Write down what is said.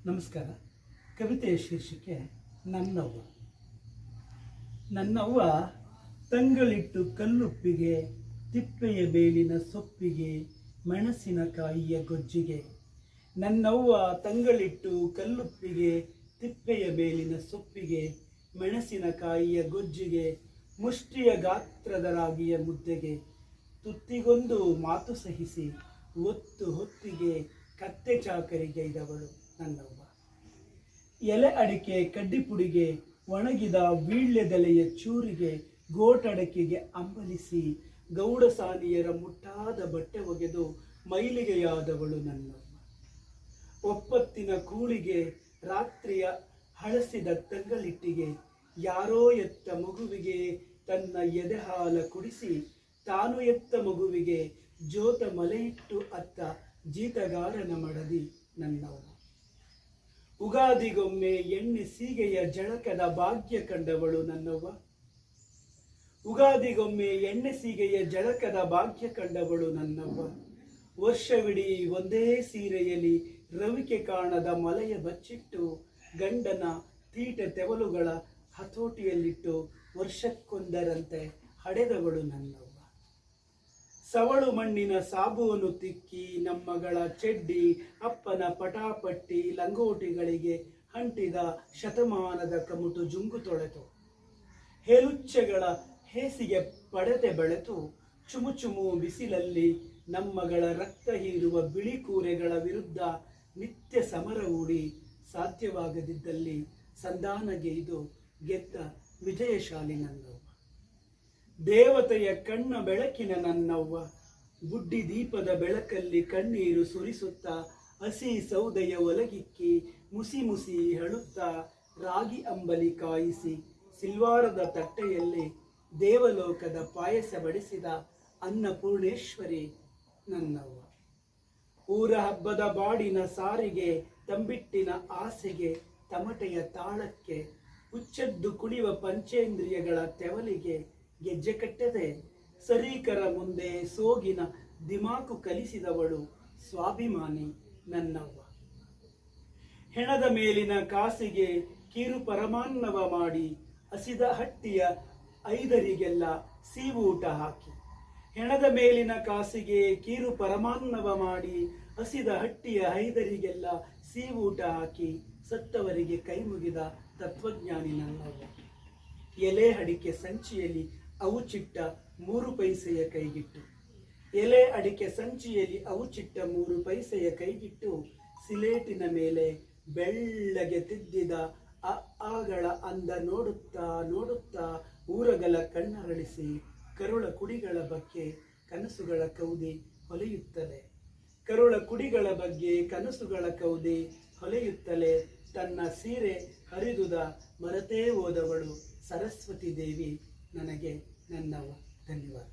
ನಮಸ್ಕಾರ. ಕವಿತೆಯ ಶೀರ್ಷಿಕೆ ನನ್ನವ್ವ. ನನ್ನವ್ವ ತಂಗಳಿಟ್ಟು ಕಲ್ಲುಪ್ಪಿಗೆ, ತಿಪ್ಪೆಯ ಬೇಲಿನ ಸೊಪ್ಪಿಗೆ, ಮೆಣಸಿನಕಾಯಿಯ ಗೊಜ್ಜಿಗೆ. ನನ್ನವ್ವ ತಂಗಳಿಟ್ಟು ಕಲ್ಲುಪ್ಪಿಗೆ, ತಿಪ್ಪೆಯ ಬೇಲಿನ ಸೊಪ್ಪಿಗೆ, ಮೆಣಸಿನಕಾಯಿಯ ಗೊಜ್ಜಿಗೆ, ಮುಷ್ಟಿಯ ಗಾತ್ರದ ರಾಗಿಯ ಮುದ್ದೆಗೆ. ತುತ್ತಿಗೊಂದು ಮಾತು ಸಹಿಸಿ ಒತ್ತು ಹೊತ್ತಿಗೆ ಕತ್ತೆ ಚಾಕರಿಗೈದವಳು ನನ್ನವ್ವ. ಎಲೆ ಅಡಿಕೆ ಕಡ್ಡಿಪುಡಿಗೆ, ಒಣಗಿದ ವೀಳ್ಯದೆಲೆಯ ಚೂರಿಗೆ, ಗೋಟಡಕೆಗೆ ಅಂಬಲಿಸಿ ಗೌಡಸಾನಿಯರ ಮುಟ್ಟಾದ ಬಟ್ಟೆ ಒಗೆದು ಮೈಲಿಗೆಯಾದವಳು ನನ್ನವ್ವ. ಒಪ್ಪತ್ತಿನ ಕೂಳಿಗೆ, ರಾತ್ರಿಯ ಹಳಸಿದ ತಂಗಳಿಟ್ಟಿಗೆ, ಯಾರೋ ಎತ್ತ ಮಗುವಿಗೆ ತನ್ನ ಎದೆಹಾಲ ಕುಡಿಸಿ, ತಾನು ಎತ್ತ ಮಗುವಿಗೆ ಜೋತ ಮಲೆಯಿಟ್ಟು ಅತ್ತ ಜೀತಗಾರನ ಮಡದಿ ನನ್ನವ್ವ. ಉಗಾದಿಗೊಮ್ಮೆ ಎಣ್ಣೆ ಸೀಗೆಯ ಜಳಕದ ಭಾಗ್ಯ ಕಂಡವಳು ನನ್ನವ್ವ. ಉಗಾದಿಗೊಮ್ಮೆ ಎಣ್ಣೆ ಸೀಗೆಯ ಜಳಕದ ಭಾಗ್ಯ ಕಂಡವಳು ನನ್ನವ್ವ. ವರ್ಷವಿಡೀ ಒಂದೇ ಸೀರೆಯಲ್ಲಿ ರವಿಕೆ ಕಾಣದ ಮಲೆಯ ಬಚ್ಚಿಟ್ಟು, ಗಂಡನ ತೀಟೆ ತೆವಲುಗಳ ಹತೋಟಿಯಲ್ಲಿಟ್ಟು ವರ್ಷಕ್ಕೊಂದರಂತೆ ಹಡೆದವಳು ನನ್ನವ್ವ. ಸವಳು ಮಣ್ಣಿನ ಸಾಬೂನು ತಿಕ್ಕಿ ನಮ್ಮಗಳ ಚೆಡ್ಡಿ, ಅಪ್ಪನ ಪಟಾಪಟ್ಟಿ ಲಂಗೋಟಿಗಳಿಗೆ ಅಂಟಿದ ಶತಮಾನದ ಕಮುಟು ಜುಂಗು ತೊಳೆತು, ಹೇಲುಚ್ಚೆಗಳ ಹೇಸಿಗೆ ಪಡೆದೆ ಬೆಳೆತು, ಚುಮುಚುಮು ಬಿಸಿಲಲ್ಲಿ ನಮ್ಮಗಳ ರಕ್ತ ಹೀರುವ ಬಿಳಿ ಕೂರೆಗಳ ವಿರುದ್ಧ ನಿತ್ಯ ಸಮರ ಹೂಡಿ, ಸಾಧ್ಯವಾಗದಿದ್ದಲ್ಲಿ ಸಂಧಾನಗೈದು ಗೆದ್ದ ವಿಜಯಶಾಲಿ ನನ್ನವ್ವ. ದೇವತೆಯ ಕಣ್ಣ ಬೆಳಕಿನ ನನ್ನವ್ವ. ಬುಡ್ಡಿ ದೀಪದ ಬೆಳಕಲ್ಲಿ ಕಣ್ಣೀರು ಸುರಿಸುತ್ತಾ, ಹಸಿ ಸೌದೆಯ ಒಲಗಿಕ್ಕಿ ಮುಸಿ ಮುಸಿ ಹೇಳುತ್ತಾ, ರಾಗಿ ಅಂಬಲಿ ಕಾಯಿಸಿ ಸಿಲ್ವಾರದ ತಟ್ಟೆಯಲ್ಲಿ ದೇವಲೋಕದ ಪಾಯಸ ಬಡಿಸಿದ ಅನ್ನಪೂರ್ಣೇಶ್ವರಿ ನನ್ನವ್ವ. ಊರ ಹಬ್ಬದ ಬಾಡಿನ ಸಾರಿಗೆ, ತಂಬಿಟ್ಟಿನ ಆಸೆಗೆ, ತಮಟೆಯ ತಾಳಕ್ಕೆ, ಹುಚ್ಚೆದ್ದು ಕುಣಿವ ಪಂಚೇಂದ್ರಿಯಗಳ ತೆವಲಿಗೆ ಗೆಜ್ಜೆ ಕಟ್ಟದೆ ಸರೀಕರ ಮುಂದೆ ಸೋಗಿನ ದಿಮಾಕು ಕಲಿಸಿದವಳು ಸ್ವಾಭಿಮಾನಿ ನನ್ನವ್ವ. ಹೆಣದ ಮೇಲಿನ ಕಾಸಿಗೆ ಕೀರು ಪರಮಾನ್ನವ ಮಾಡಿ, ಹಸಿದ ಹಟ್ಟಿಯ ಐದರಿಗೆಲ್ಲ ಸೀವೂಟ ಹಾಕಿ. ಹೆಣದ ಮೇಲಿನ ಕಾಸಿಗೆ ಕೀರು ಪರಮಾನ್ನವ ಮಾಡಿ, ಹಸಿದ ಹಟ್ಟಿಯ ಐದರಿಗೆಲ್ಲ ಸೀವೂಟ ಹಾಕಿ, ಸತ್ತವರಿಗೆ ಕೈ ಮುಗಿದ ತತ್ವಜ್ಞಾನಿ ನನ್ನವ್ವ. ಎಲೆ ಅಡಿಕೆ ಸಂಚಿಯಲ್ಲಿ ಅವುಚಿಟ್ಟ 3 ಪೈಸೆಯ ಕೈಗಿಟ್ಟು, ಎಲೆ ಅಡಿಕೆ ಸಂಚಿಯಲ್ಲಿ ಅವುಚಿಟ್ಟ 3 ಪೈಸೆಯ ಕೈಗಿಟ್ಟು, ಸಿಲೇಟಿನ ಮೇಲೆ ಬೆಳ್ಳಗೆ ತಿದ್ದಿದ ಆಗಳ ಅಂದ ನೋಡುತ್ತಾ ನೋಡುತ್ತಾ ಊರಗಲ ಕಣ್ಣರಳಿಸಿ, ಕರುಳ ಕುಡಿಗಳ ಬಗ್ಗೆ ಕನಸುಗಳ ಕೌದಿ ಹೊಲೆಯುತ್ತಲೇ, ಕರುಳ ಕುಡಿಗಳ ಬಗ್ಗೆ ಕನಸುಗಳ ಕೌದಿ ಹೊಲೆಯುತ್ತಲೇ ತನ್ನ ಸೀರೆ ಹರಿದುದ ಮರೆತೇ ಹೋದವಳು ಸರಸ್ವತಿ ದೇವಿ ನನಗೆ ನನ್ನವ್ವ. ಧನ್ಯವಾದ.